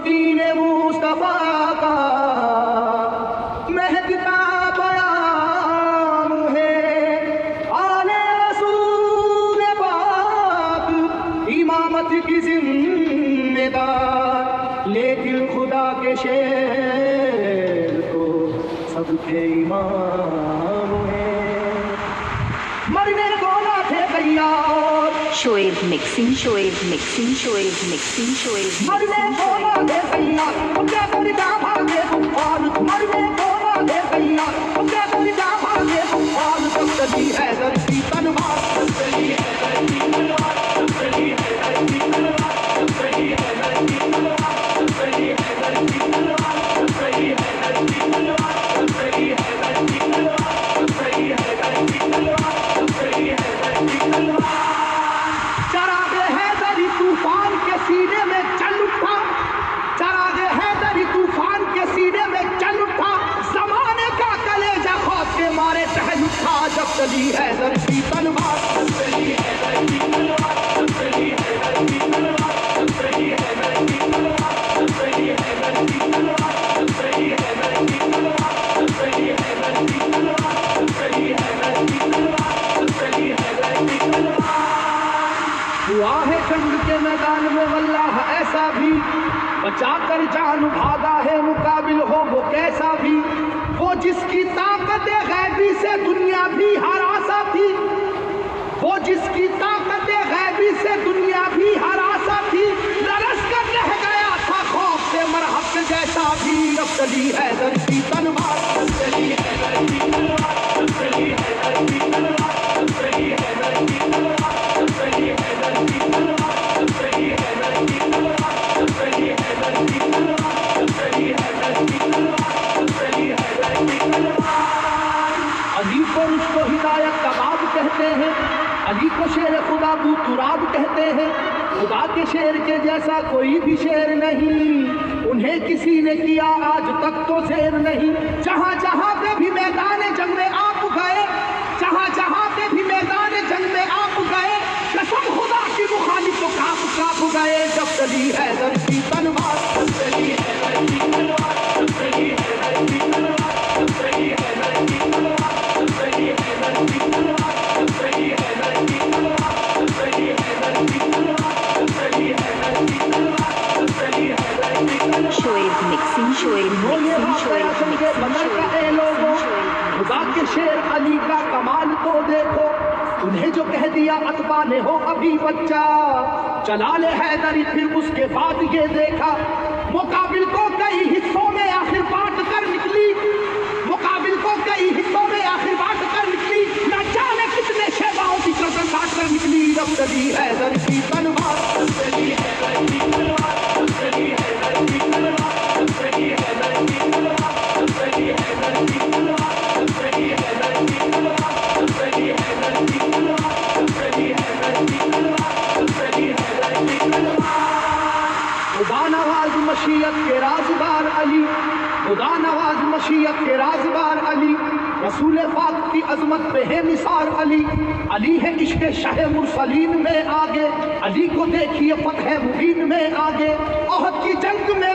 دین مصطفیٰ کا مہکتا بیان ہے، آل رسول پاک امامت کی ذمہ دار، لیکن خدا کے شیر کو سب کے امام ہیں، مرنے کو نہ تھے تیار، Shoaib mixing, Shoaib mixing, Shoaib mixing, Shoaib مرنے کو نہ تھے تیار، اٹھے پردہ بھاگے کفار، مرنے کو نہ تھے تیار، اٹھے پردہ بھاگے کفار، جب چلی حیدر کی تلوار، جب چلی حیدر کی تلوار، جب چلی حیدر کی تلوار، جب چلی حیدر کی تلوار، جب چلی حیدر کی تلوار، جب چلی حیدر کی تلوار، جب چلی حیدر کی تلوار، جب چلی حیدر کی تلوار، جب چلی حیدر کی تلوار، چراغ حیدری طوفان کے سینے میں چل اٹھا، چراغ حیدری طوفان کے سینے میں چل اٹھا، زمانے کا کلیجہ خوف کے مارے ٹہل اٹھا، جب چلی حیدر کی تلوار، جب چلی حیدر کی تلوار، جب چلی حیدر کی تلوار، جب چلی حیدر کی تلوار، جب چلی حیدر کی تلوار، جب چلی حیدر کی تلوار، جب چلی حیدر کی تلوار، جب چلی حیدر کی تلوار، جب چلی حیدر کی تلوار، ہوا ہے جنگ کے میدان میں واللہ ایسا بھی، بچا کر جان بھاگا ہے مقابل ہو وہ کیسا بھی، وہ جس کی طاقت غیبی سے دنیا بھی ہراسا تھی، وہ جس کی طاقت غیبی سے دنیا بھی ہراسا تھی، لرز کر رہ گیا تھا خوف سے مرحب جیسا بھی، جب چلی حیدر کی تلوار، جب چلی حیدر کی تلوار، جب چلی حیدر کی تلوار، جب چلی حیدر کی تلوار، جب چلی حیدر کی تلوار، جب چلی حیدر کی تلوار، جب چلی حیدر کی تلوار، جب چلی حیدر کی تلوار، جب چلی حیدر کی تلوار، علی کو رشد و ہدایت کا باب کہتے ہیں، علی کو شیر خدا بو تراب کہتے ہیں، خدا کے شیر کے جیسا کوئی بھی شیر نہیں، انہیں کسی نے کیا آج تک تو زیر نہیں، جہاں جہاں پہ بھی میدان جنگ میں آپ گئے، جہاں جہاں پہ بھی میدان جنگ میں آپ گئے، قسم خدا کی مخالف تو کاپ کاپ گئے، جب چلی حیدر کی تلوار، جب چلی حیدر کی تلوار، جب چلی حیدر کی تلوار، جب چلی حیدر کی تلوار، جب چلی حیدر کی تلوار، جب چلی حیدر کی تلوار، جب چلی حیدر کی تلوار، جب چلی حیدر کی تلوار، جب چلی حیدر کی تلوار، Shoaib mixing, Shoaib mixing, Shoaib mixing, خدا کے شیر علی کا کمال تو دیکھو، انہیں جو کہہ دیا اتباع نے ہو ابھی بچہ، جلال حیدری پھر اس کے بعد یہ دیکھا، مقابل کو کئی حصوں میں آخر بانٹ کر نکلی، مقابل کو کئی حصوں میں آخر بانٹ کر نکلی، نہ جانے کتنے شیباؤں کی گردن کاٹ کر نکلی، جب چلی حیدر کی تلوار، جب چلی حیدر کی تلوار، جب چلی حیدر کی تلوار، جب چلی حیدر کی تلوار، جب چلی حیدر کی تلوار، جب چلی حیدر کی تلوار، جب چلی حیدر کی تلوار، جب چلی حیدر کی تلوار، جب چلی حیدر کی تلوار، خدا نواز مشیت کے رازدار علی، خدا نواز مشیت کے رازدار علی، رسول پاک کی عظمت پہ ہے نثار علی، علی ہے عشق شہ مرسلین میں آگے، علی کو دیکھیے فتح مبین میں آگے، احد کی جنگ میں